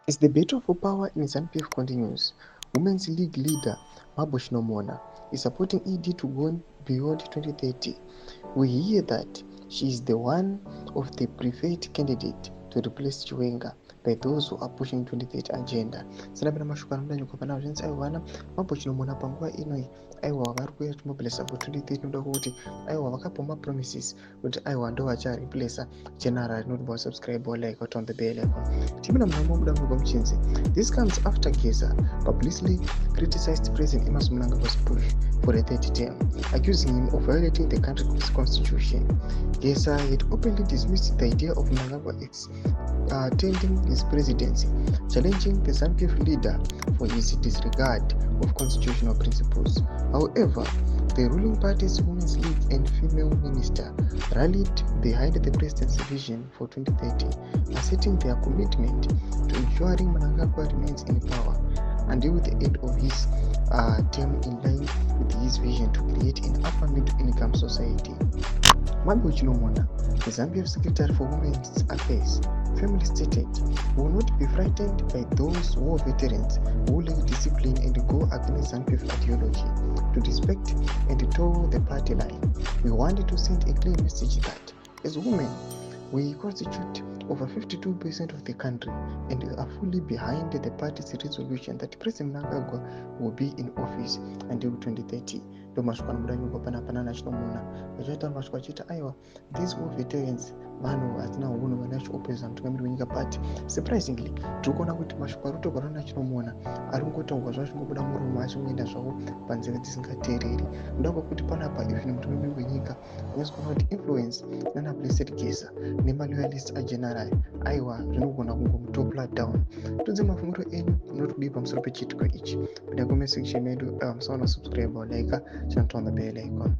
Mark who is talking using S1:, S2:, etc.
S1: As the battle for power in ZANU-PF continues, Women's League leader Mabo Chinomona is supporting ED to go beyond 2030. We hear that she is the one of the preferred candidate to replace Chiwenga by those who are pushing 2030 agenda. Sinapenda mashukano mudanyuka panawo zvinzi aiwana Mabo Chinomona panguva inoi aiwa vari kuuya timobilisa for 2030 noda kuti aiwa vakapo mapromises kuti aiwa ndo vachareplace general notable subscribe or like on the bell icon. Timina munambo muda mubva muchinzi. This comes after Geza publicly criticized President Emmerson Mnangagwa's push for a third term, accusing him of violating the country's constitution. Geza had openly dismissed the idea of Mnangagwa attending his presidency, challenging the ZANU-PF leader for his disregard of constitutional principles. However, the ruling party's Women's League and female minister rallied behind the president's vision for 2030, asserting their commitment to ensuring Mnangagwa remains in power until the end of his term, in line with his vision to create an upper middle-income society. Mabo Chinomona, the ZANU-PF Secretary for Women's Affairs, firmly stated, "We will not be frightened by those war veterans who lack discipline and go against ZANU-PF ideology to respect and toe the party line. We wanted to send a clear message that, as women, we constitute over 52% of the country and we are fully behind the party's resolution that President Mnangagwa will be in office until 2030. Ndomasukana mudanyuka panapana Chinomona vachaita maswa chita aiwa these war veterans vanhu hatina hunhu vanachiopeza mutungamiri wenyika, but surprisingly tiri kuona kuti mashoko ari kutogara naChinomona ari kungotaurwa zvachingobuda muromo achingoenda zvavo panzeve dzisingateereri. Ndoda kwekuti panapa even mutungamiri wenyika unyazi kuona kuti influence nana Blessed Geza nemaloyalist ageneral aiwa zvinogona kungomutopla down. Tudze mafungiro enyu munotodii pamusoro pechitiko ichi. Pinda comment section medu musaona subscribe or like, turn on the bell icon.